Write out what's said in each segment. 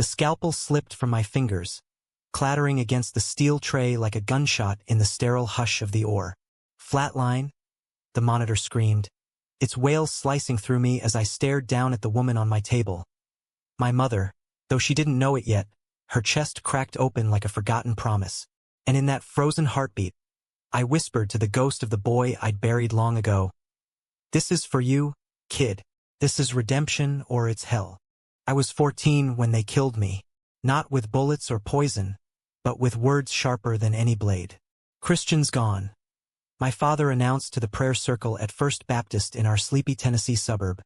The scalpel slipped from my fingers, clattering against the steel tray like a gunshot in the sterile hush of the ore. Flatline, the monitor screamed, its wail slicing through me as I stared down at the woman on my table. My mother, though she didn't know it yet, her chest cracked open like a forgotten promise. And in that frozen heartbeat, I whispered to the ghost of the boy I'd buried long ago, "This is for you, kid. This is redemption or it's hell." I was 14 when they killed me, not with bullets or poison, but with words sharper than any blade. "Christian's gone," my father announced to the prayer circle at First Baptist in our sleepy Tennessee suburb,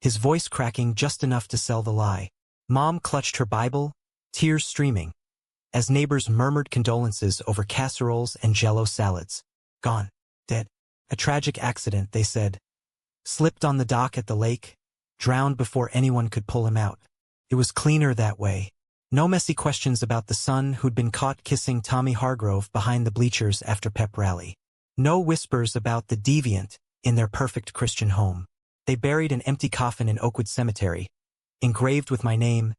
his voice cracking just enough to sell the lie. Mom clutched her Bible, tears streaming, as neighbors murmured condolences over casseroles and Jell-O salads. "Gone. Dead. A tragic accident," they said. "Slipped on the dock at the lake, drowned before anyone could pull him out." It was cleaner that way. No messy questions about the son who'd been caught kissing Tommy Hargrove behind the bleachers after pep rally. No whispers about the deviant in their perfect Christian home. They buried an empty coffin in Oakwood Cemetery, engraved with my name,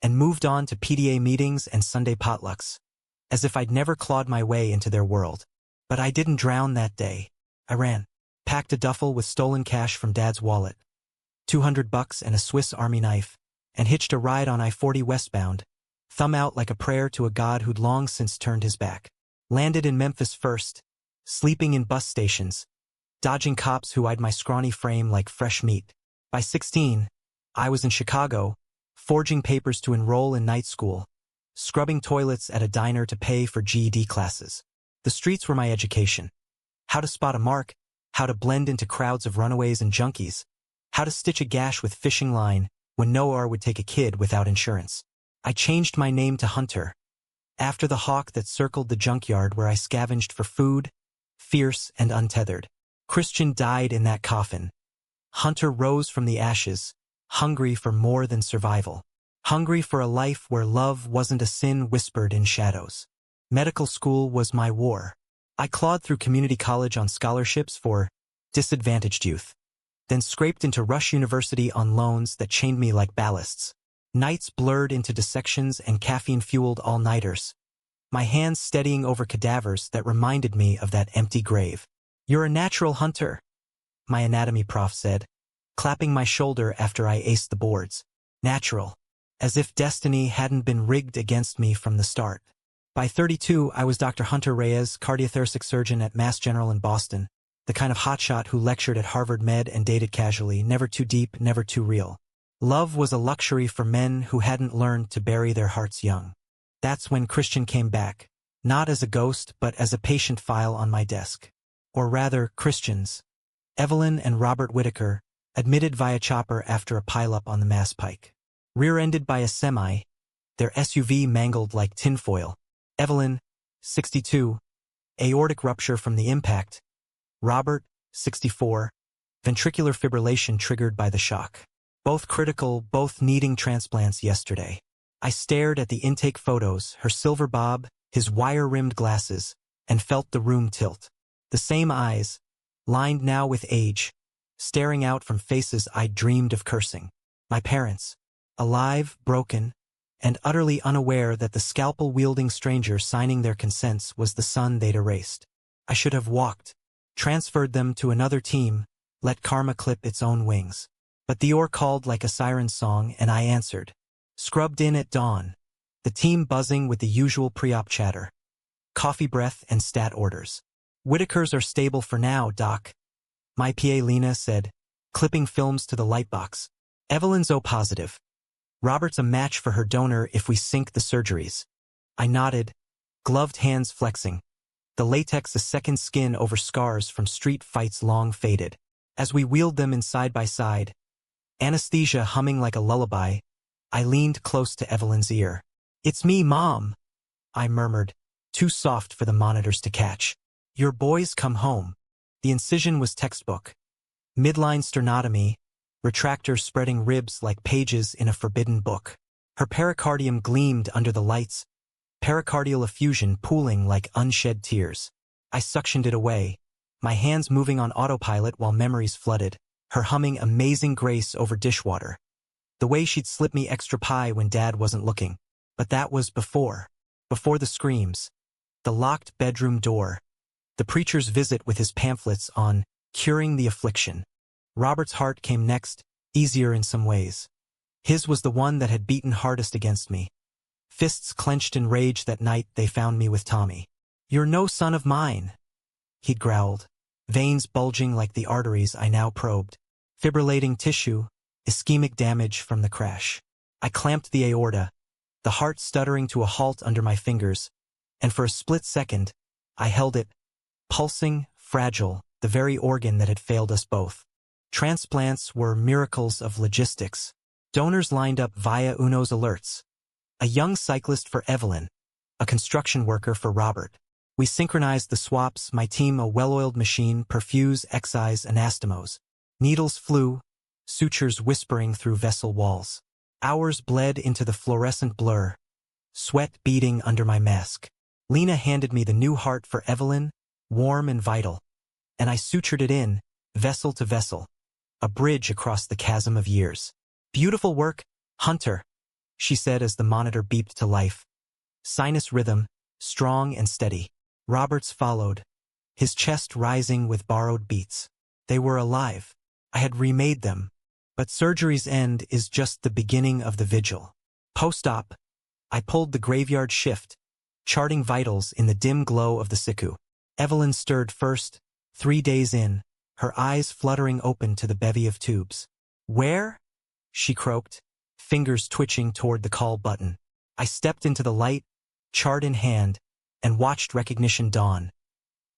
and moved on to PTA meetings and Sunday potlucks, as if I'd never clawed my way into their world. But I didn't drown that day. I ran, packed a duffel with stolen cash from Dad's wallet, $200 and a Swiss Army knife, and hitched a ride on I-40 westbound, thumb out like a prayer to a God who'd long since turned his back. Landed in Memphis first, sleeping in bus stations, dodging cops who eyed my scrawny frame like fresh meat. By 16, I was in Chicago, forging papers to enroll in night school, scrubbing toilets at a diner to pay for GED classes. The streets were my education. How to spot a mark, how to blend into crowds of runaways and junkies, how to stitch a gash with fishing line when no R would take a kid without insurance. I changed my name to Hunter, after the hawk that circled the junkyard where I scavenged for food, fierce and untethered. Christian died in that coffin. Hunter rose from the ashes, hungry for more than survival. Hungry for a life where love wasn't a sin whispered in shadows. Medical school was my war. I clawed through community college on scholarships for disadvantaged youth, then scraped into Rush University on loans that chained me like ballasts. Nights blurred into dissections and caffeine-fueled all-nighters, my hands steadying over cadavers that reminded me of that empty grave. "You're a natural, Hunter," my anatomy prof said, clapping my shoulder after I aced the boards. Natural, as if destiny hadn't been rigged against me from the start. By 32, I was Dr. Hunter Reyes, cardiothoracic surgeon at Mass General in Boston, the kind of hotshot who lectured at Harvard Med and dated casually, never too deep, never too real. Love was a luxury for men who hadn't learned to bury their hearts young. That's when Christian came back, not as a ghost but as a patient file on my desk. Or rather, Christians. Evelyn and Robert Whitaker, admitted via chopper after a pileup on the Mass Pike. Rear-ended by a semi, their SUV mangled like tinfoil. Evelyn, 62, aortic rupture from the impact. Robert, 64, ventricular fibrillation triggered by the shock. Both critical, both needing transplants yesterday. I stared at the intake photos, her silver bob, his wire-rimmed glasses, and felt the room tilt. The same eyes, lined now with age, staring out from faces I'd dreamed of cursing. My parents, alive, broken, and utterly unaware that the scalpel-wielding stranger signing their consents was the son they'd erased. I should have walked, transferred them to another team, let karma clip its own wings. But the oar called like a siren song, and I answered. Scrubbed in at dawn, the team buzzing with the usual pre-op chatter. Coffee breath and stat orders. "Whitakers are stable for now, Doc," my PA Lena said, clipping films to the lightbox. "Evelyn's O positive. Robert's a match for her donor if we sync the surgeries." I nodded, gloved hands flexing, the latex a second skin over scars from street fights long faded. As we wheeled them in side by side, anesthesia humming like a lullaby, I leaned close to Evelyn's ear. "It's me, Mom," I murmured, too soft for the monitors to catch. "Your boys come home." The incision was textbook. Midline sternotomy, retractor spreading ribs like pages in a forbidden book. Her pericardium gleamed under the lights, pericardial effusion pooling like unshed tears. I suctioned it away, my hands moving on autopilot while memories flooded, her humming Amazing Grace over dishwater. The way she'd slip me extra pie when Dad wasn't looking. But that was before. Before the screams. The locked bedroom door. The preacher's visit with his pamphlets on curing the affliction. Robert's heart came next, easier in some ways. His was the one that had beaten hardest against me. Fists clenched in rage that night they found me with Tommy. "You're no son of mine," he'd growled, veins bulging like the arteries I now probed. Fibrillating tissue, ischemic damage from the crash. I clamped the aorta, the heart stuttering to a halt under my fingers, and for a split second, I held it, pulsing, fragile, the very organ that had failed us both. Transplants were miracles of logistics. Donors lined up via Uno's alerts. A young cyclist for Evelyn, a construction worker for Robert. We synchronized the swaps, my team a well-oiled machine, perfuse, excise, anastomose. Needles flew, sutures whispering through vessel walls. Hours bled into the fluorescent blur, sweat beading under my mask. Lena handed me the new heart for Evelyn, warm and vital, and I sutured it in, vessel to vessel, a bridge across the chasm of years. "Beautiful work, Hunter," she said as the monitor beeped to life. Sinus rhythm, strong and steady. Robert's followed, his chest rising with borrowed beats. They were alive. I had remade them. But surgery's end is just the beginning of the vigil. Post-op, I pulled the graveyard shift, charting vitals in the dim glow of the siku. Evelyn stirred first, 3 days in, her eyes fluttering open to the bevy of tubes. "Where?" she croaked, fingers twitching toward the call button. I stepped into the light, chart in hand, and watched recognition dawn.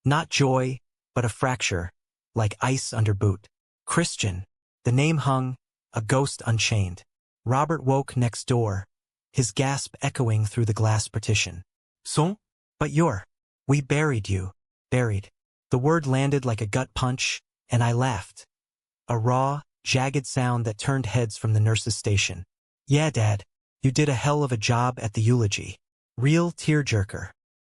Not joy, but a fracture, like ice under boot. Christian. The name hung, a ghost unchained. Robert woke next door, his gasp echoing through the glass partition. "Son? But we buried you." Buried. The word landed like a gut punch, and I laughed. A raw, jagged sound that turned heads from the nurse's station. "Yeah, Dad, you did a hell of a job at the eulogy." Real tearjerker.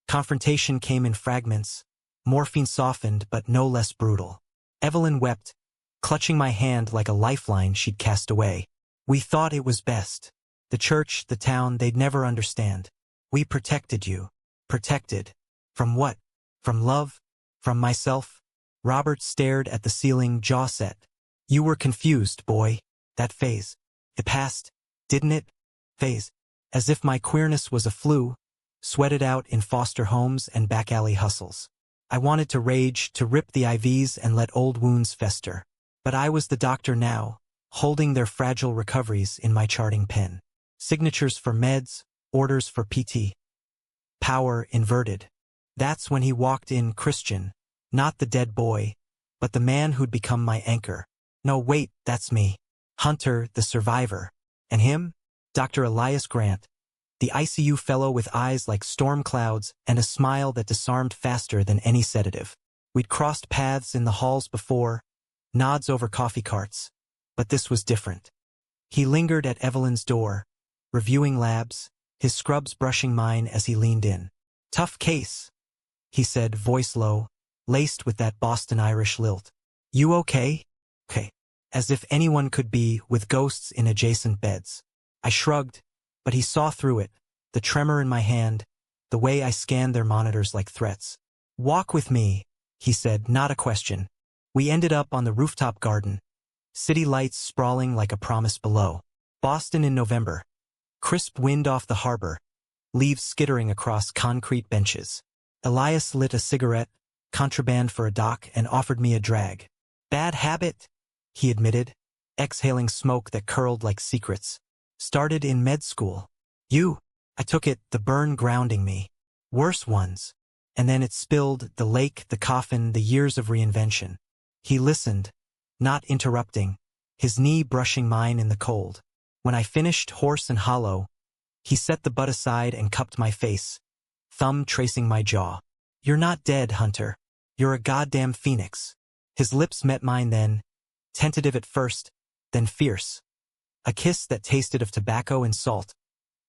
Confrontation came in fragments, morphine softened but no less brutal. Evelyn wept, clutching my hand like a lifeline she'd cast away. "We thought it was best. The church, the town, they'd never understand. We protected you." Protected. From what? From love? From myself? Robert stared at the ceiling, jaw set. "You were confused, boy. That phase. It passed, didn't it? Phase. As if my queerness was a flu, sweated out in foster homes and back alley hustles. I wanted to rage, to rip the IVs and let old wounds fester. But I was the doctor now, holding their fragile recoveries in my charting pen. Signatures for meds, orders for PT. Power inverted. That's when he walked in, Christian, not the dead boy, but the man who'd become my anchor. "No, wait, that's me. Hunter, the survivor. And him? Dr. Elias Grant, the ICU fellow with eyes like storm clouds and a smile that disarmed faster than any sedative. We'd crossed paths in the halls before, nods over coffee carts, but this was different. He lingered at Evelyn's door, reviewing labs, his scrubs brushing mine as he leaned in. "Tough case," he said, voice low, laced with that Boston Irish lilt. "You okay?" "Okay." As if anyone could be, with ghosts in adjacent beds. I shrugged, but he saw through it, the tremor in my hand, the way I scanned their monitors like threats. "Walk with me," he said, not a question. We ended up on the rooftop garden, city lights sprawling like a promise below. Boston in November. Crisp wind off the harbor, leaves skittering across concrete benches. Elias lit a cigarette, contraband for a doc, and offered me a drag. "Bad habit," he admitted, exhaling smoke that curled like secrets. "Started in med school." I took it, the burn grounding me. Worse ones. And then it spilled, the lake, the coffin, the years of reinvention. He listened, not interrupting, his knee brushing mine in the cold. When I finished, hoarse and hollow, he set the butt aside and cupped my face, thumb tracing my jaw. "You're not dead, Hunter. You're a goddamn phoenix." His lips met mine then, tentative at first, then fierce. A kiss that tasted of tobacco and salt,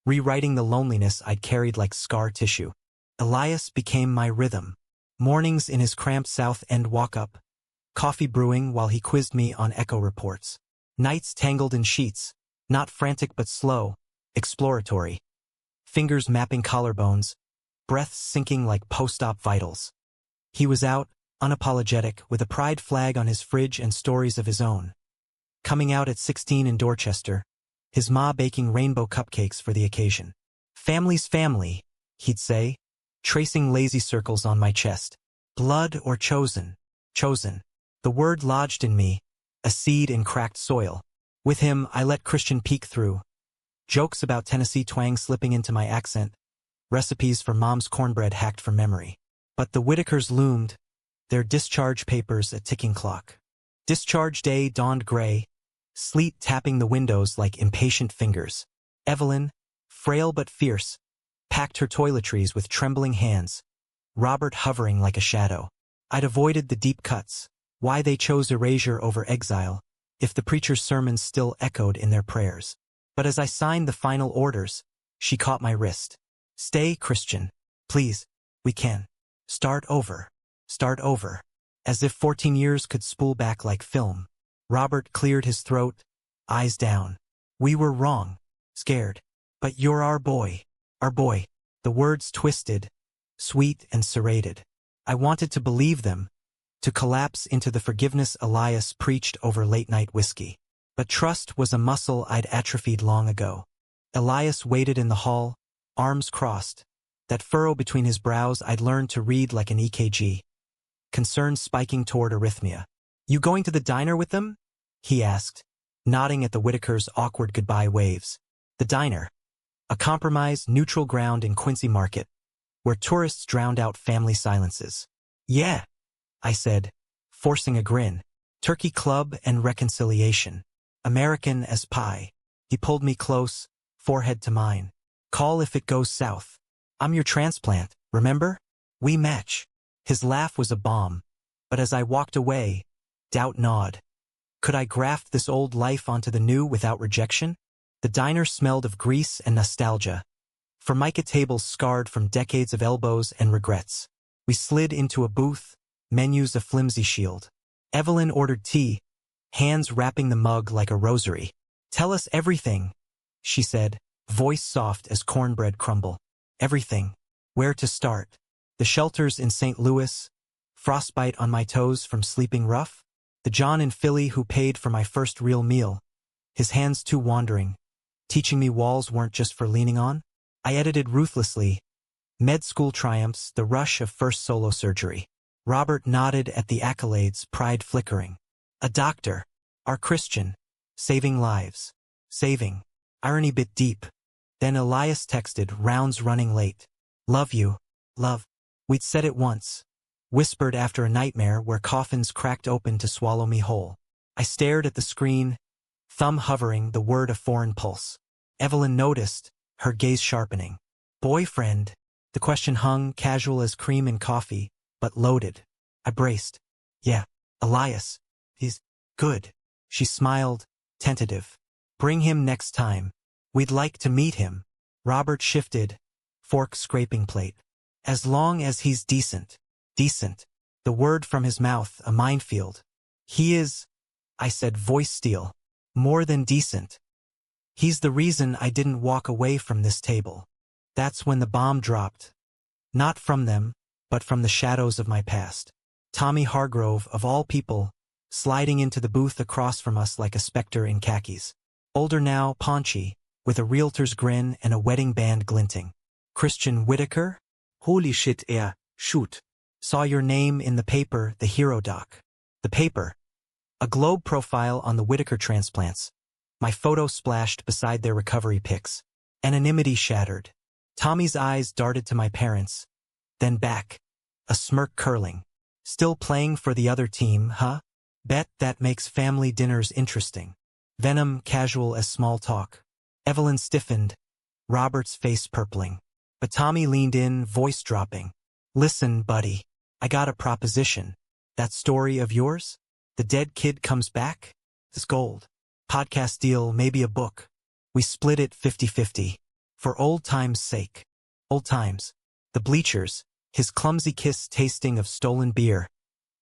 rewriting the loneliness I'd carried like scar tissue. Elias became my rhythm. Mornings in his cramped South End walk-up, coffee brewing while he quizzed me on echo reports. Nights tangled in sheets, Not frantic but slow, exploratory. Fingers mapping collarbones, breath sinking like post-op vitals. He was out, unapologetic, with a pride flag on his fridge and stories of his own. Coming out at 16 in Dorchester, his ma baking rainbow cupcakes for the occasion. Family's family, he'd say, tracing lazy circles on my chest. Blood or chosen? Chosen. The word lodged in me, a seed in cracked soil. With him, I let Christian peek through. Jokes about Tennessee twang slipping into my accent, recipes for mom's cornbread hacked from memory. But the Whitakers loomed, their discharge papers a ticking clock. Discharge day dawned gray, sleet tapping the windows like impatient fingers. Evelyn, frail but fierce, packed her toiletries with trembling hands, Robert hovering like a shadow. I'd avoided the deep cuts, why they chose erasure over exile, if the preacher's sermons still echoed in their prayers. But as I signed the final orders, she caught my wrist. Stay, Christian. Please. We can. Start over. Start over. As if 14 years could spool back like film. Robert cleared his throat, eyes down. We were wrong. Scared. But you're our boy. Our boy. The words twisted, sweet and serrated. I wanted to believe them, to collapse into the forgiveness Elias preached over late-night whiskey. But trust was a muscle I'd atrophied long ago. Elias waited in the hall, arms crossed. That furrow between his brows I'd learned to read like an EKG. Concern spiking toward arrhythmia. You going to the diner with them? He asked, nodding at the Whitakers' awkward goodbye waves. The diner. A compromise, neutral ground in Quincy Market, where tourists drowned out family silences. Yeah, I said, forcing a grin. Turkey club and reconciliation. American as pie. He pulled me close, forehead to mine. Call if it goes south. I'm your transplant, remember? We match. His laugh was a bomb, but as I walked away, doubt gnawed. Could I graft this old life onto the new without rejection? The diner smelled of grease and nostalgia. Formica tables scarred from decades of elbows and regrets. We slid into a booth, menus a flimsy shield. Evelyn ordered tea, hands wrapping the mug like a rosary. Tell us everything, she said, voice soft as cornbread crumble. Everything. Where to start? The shelters in St. Louis, frostbite on my toes from sleeping rough? The John in Philly who paid for my first real meal, his hands too wandering, teaching me walls weren't just for leaning on? I edited ruthlessly. Med school triumphs, the rush of first solo surgery. Robert nodded at the accolades, pride flickering. A doctor. Our Christian. Saving lives. Saving. Irony bit deep. Then Elias texted, rounds running late. Love you. Love. We'd said it once. Whispered after a nightmare where coffins cracked open to swallow me whole. I stared at the screen, thumb hovering, the word a foreign pulse. Evelyn noticed, her gaze sharpening. Boyfriend. The question hung, casual as cream in coffee, but loaded. I braced. Yeah, Elias. He's good. She smiled, tentative. Bring him next time. We'd like to meet him. Robert shifted, fork scraping plate. As long as he's decent. Decent. The word from his mouth, a minefield. He is, I said, voice steel. More than decent. He's the reason I didn't walk away from this table. That's when the bomb dropped. Not from them, but from the shadows of my past. Tommy Hargrove, of all people, sliding into the booth across from us like a specter in khakis. Older now, paunchy, with a realtor's grin and a wedding band glinting. Christian Whitaker? Holy shit, shoot. Saw your name in the paper, the hero doc. The paper. A globe profile on the Whitaker transplants. My photo splashed beside their recovery pics. Anonymity shattered. Tommy's eyes darted to my parents, then back. A smirk curling. Still playing for the other team, huh? Bet that makes family dinners interesting. Venom casual as small talk. Evelyn stiffened, Robert's face purpling. But Tommy leaned in, voice dropping. Listen, buddy. I got a proposition. That story of yours? The dead kid comes back? It's gold. Podcast deal, maybe a book. We split it 50-50. For old times' sake. Old times. The bleachers, his clumsy kiss tasting of stolen beer.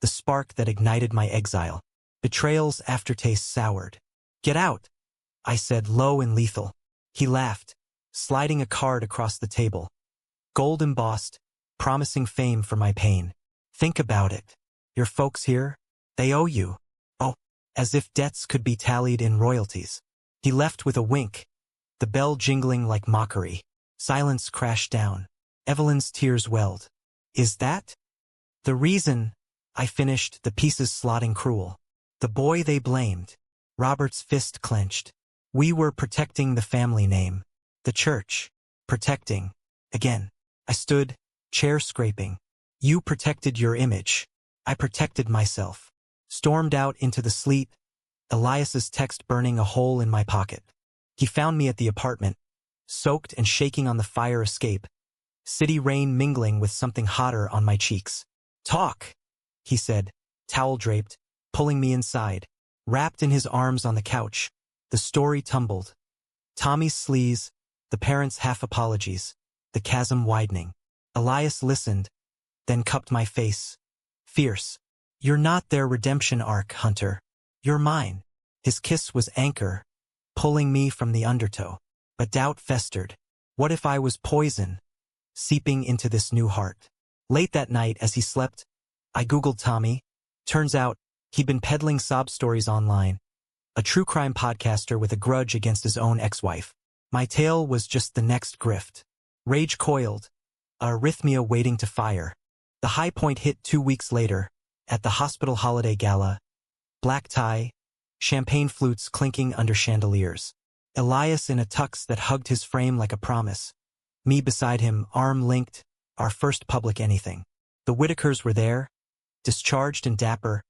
The spark that ignited my exile. Betrayal's aftertaste soured. Get out. I said, low and lethal. He laughed, sliding a card across the table. Gold embossed, promising fame for my pain. Think about it. Your folks here? They owe you. Oh, as if debts could be tallied in royalties. He left with a wink, the bell jingling like mockery. Silence crashed down. Evelyn's tears welled. Is that the reason? I finished, the pieces slotting cruel. The boy they blamed. Robert's fist clenched. We were protecting the family name. The church. Protecting. Again. I stood, chair scraping. You protected your image. I protected myself. Stormed out into the sleet, Elias's text burning a hole in my pocket. He found me at the apartment, soaked and shaking on the fire escape, city rain mingling with something hotter on my cheeks. Talk, he said, towel draped, pulling me inside. Wrapped in his arms on the couch, the story tumbled. Tommy's sleaze, the parents' half apologies, the chasm widening. Elias listened, then cupped my face. Fierce. You're not their redemption arc, Hunter. You're mine. His kiss was anchor, pulling me from the undertow. But doubt festered. What if I was poison, seeping into this new heart? Late that night, as he slept, I Googled Tommy. Turns out, he'd been peddling sob stories online. A true crime podcaster with a grudge against his own ex-wife. My tale was just the next grift. Rage coiled, a arrhythmia waiting to fire. The high point hit 2 weeks later, at the hospital holiday gala. Black tie, champagne flutes clinking under chandeliers. Elias in a tux that hugged his frame like a promise. Me beside him, arm linked, our first public anything. The Whitakers were there, discharged and dapper.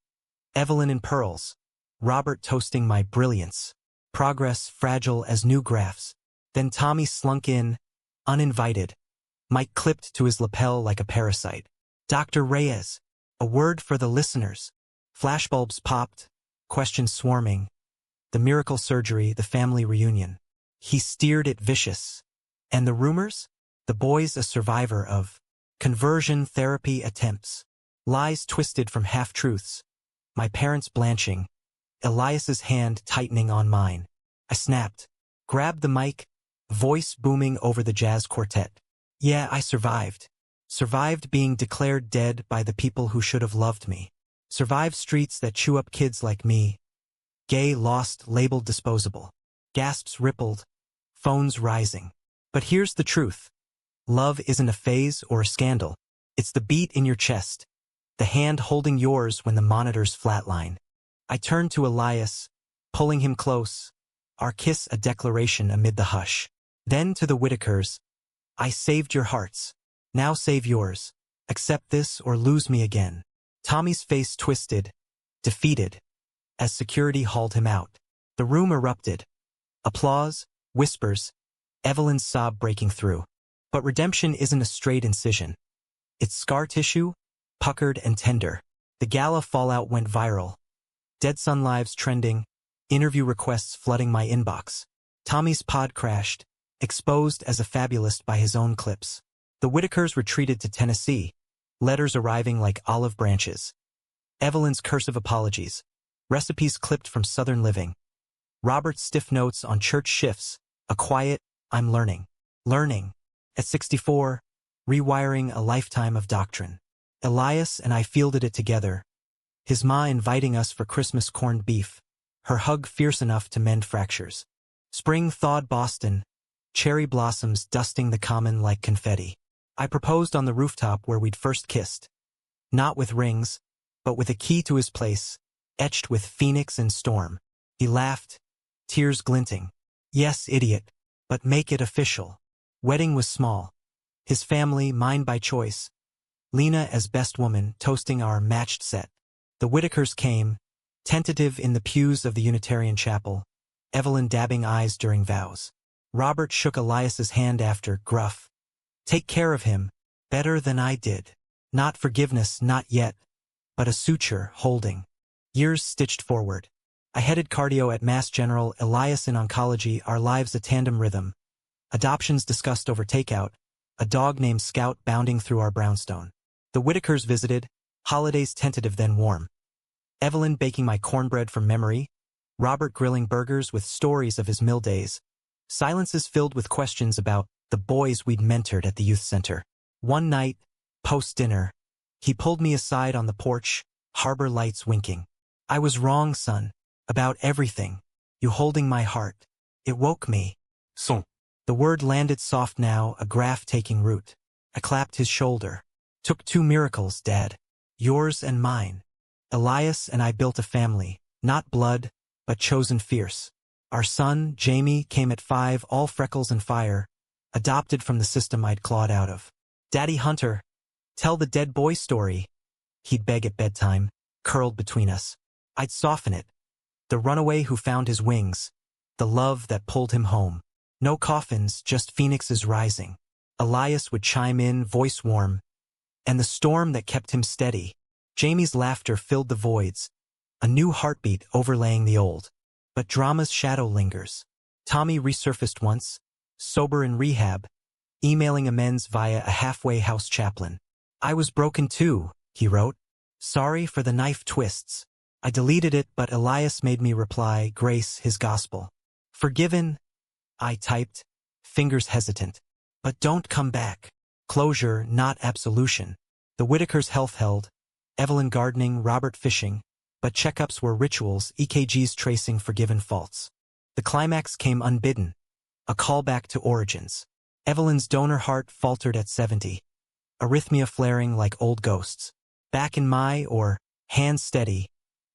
Evelyn in pearls. Robert toasting my brilliance. Progress fragile as new graphs. Then Tommy slunk in, uninvited. Mic clipped to his lapel like a parasite. Dr. Reyes. A word for the listeners. Flashbulbs popped, questions swarming. The miracle surgery, the family reunion. He steered it vicious. And the rumors? The boy's a survivor of conversion therapy attempts. Lies twisted from half-truths. My parents blanching. Elias's hand tightening on mine. I snapped. Grabbed the mic, voice booming over the jazz quartet. Yeah, I survived. Survived being declared dead by the people who should have loved me. Survived streets that chew up kids like me. Gay, lost, labeled disposable. Gasps rippled. Phones rising. But here's the truth. Love isn't a phase or a scandal. It's the beat in your chest. The hand holding yours when the monitors flatline. I turned to Elias, pulling him close. Our kiss a declaration amid the hush. Then to the Whitakers. I saved your hearts. Now save yours. Accept this or lose me again. Tommy's face twisted, defeated, as security hauled him out. The room erupted. Applause, whispers, Evelyn's sob breaking through. But redemption isn't a straight incision. It's scar tissue, puckered and tender. The gala fallout went viral. Dead Son lives trending, interview requests flooding my inbox. Tommy's pod crashed, exposed as a fabulist by his own clips. The Whitakers retreated to Tennessee, letters arriving like olive branches. Evelyn's cursive apologies, recipes clipped from Southern living. Robert's stiff notes on church shifts, a quiet, I'm learning. Learning. At 64, rewiring a lifetime of doctrine. Elias and I fielded it together. His ma inviting us for Christmas corned beef, her hug fierce enough to mend fractures. Spring thawed Boston, cherry blossoms dusting the common like confetti. I proposed on the rooftop where we'd first kissed. Not with rings, but with a key to his place, etched with phoenix and storm. He laughed, tears glinting. Yes, idiot, but make it official. Wedding was small. His family, mine by choice. Lena as best woman, toasting our matched set. The Whitakers came, tentative in the pews of the Unitarian chapel, Evelyn dabbing eyes during vows. Robert shook Elias's hand after, gruff. Take care of him, better than I did. Not forgiveness, not yet, but a suture, holding. Years stitched forward. I headed cardio at Mass General, Elias in oncology, our lives a tandem rhythm. Adoptions discussed over takeout, a dog named Scout bounding through our brownstone. The Whitakers visited, holidays tentative then warm. Evelyn baking my cornbread from memory, Robert grilling burgers with stories of his mill days. Silences filled with questions about the boys we'd mentored at the youth center. One night, post-dinner, he pulled me aside on the porch, harbor lights winking. I was wrong, son. About everything. You holding my heart. It woke me. Son. The word landed soft now, a graph taking root. I clapped his shoulder. Took 2 miracles, Dad. Yours and mine. Elias and I built a family, not blood, but chosen fierce. Our son, Jamie, came at 5, all freckles and fire, adopted from the system I'd clawed out of. Daddy Hunter, tell the dead boy story. He'd beg at bedtime, curled between us. I'd soften it. The runaway who found his wings. The love that pulled him home. No coffins, just phoenixes rising. Elias would chime in, voice warm. And the storm that kept him steady. Jamie's laughter filled the voids. A new heartbeat overlaying the old. But drama's shadow lingers. Tommy resurfaced once, sober in rehab, emailing amends via a halfway house chaplain. I was broken too, he wrote. Sorry for the knife twists. I deleted it, but Elias made me reply, grace, his gospel. Forgiven, I typed, fingers hesitant. But don't come back. Closure, not absolution. The Whitakers health held, Evelyn gardening, Robert fishing, but checkups were rituals, EKGs tracing forgiven faults. The climax came unbidden, a callback to origins. Evelyn's donor heart faltered at 70, arrhythmia flaring like old ghosts. Back in my, hands steady,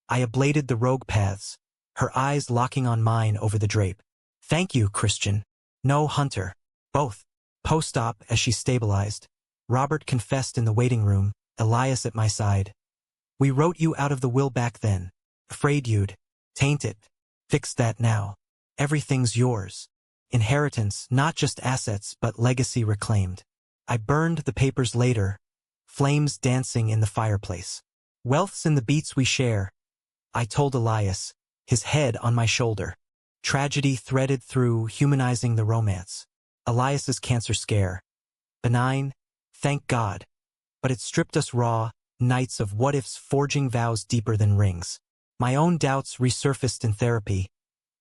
I ablated the rogue paths, her eyes locking on mine over the drape. Thank you, Christian. No, Hunter. Both. Post-op, as she stabilized, Robert confessed in the waiting room, Elias at my side. We wrote you out of the will back then, afraid you'd taint it. Fix that now. Everything's yours. Inheritance, not just assets, but legacy reclaimed. I burned the papers later, flames dancing in the fireplace. Wealth's in the beats we share, I told Elias, his head on my shoulder. Tragedy threaded through, humanizing the romance. Elias's cancer scare. Benign, thank God. But it stripped us raw, nights of what-ifs forging vows deeper than rings. My own doubts resurfaced in therapy,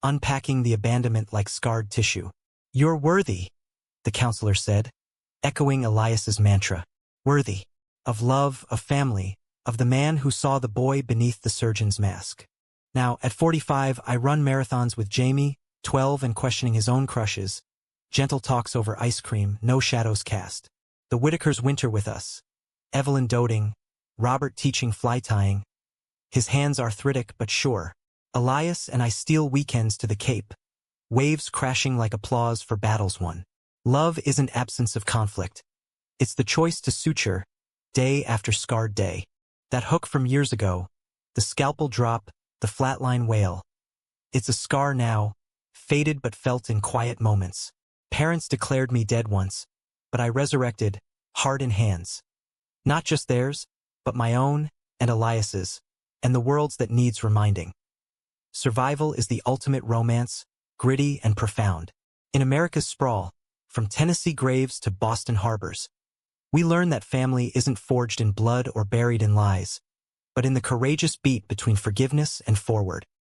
unpacking the abandonment like scarred tissue. You're worthy, the counselor said, echoing Elias's mantra. Worthy. Of love, of family, of the man who saw the boy beneath the surgeon's mask. Now, at 45, I run marathons with Jamie, 12 and questioning his own crushes. Gentle talks over ice cream, no shadows cast. The Whitakers winter with us. Evelyn doting, Robert teaching fly tying. His hands arthritic but sure. Elias and I steal weekends to the Cape. Waves crashing like applause for battles won. Love isn't absence of conflict. It's the choice to suture, day after scarred day. That hook from years ago, the scalpel drop, the flatline wail. It's a scar now, faded but felt in quiet moments. Parents declared me dead once, but I resurrected, heart in hands. Not just theirs, but my own, and Elias's, and the world's that needs reminding. Survival is the ultimate romance, gritty and profound. In America's sprawl, from Tennessee graves to Boston harbors, we learn that family isn't forged in blood or buried in lies, but in the courageous beat between forgiveness and forward.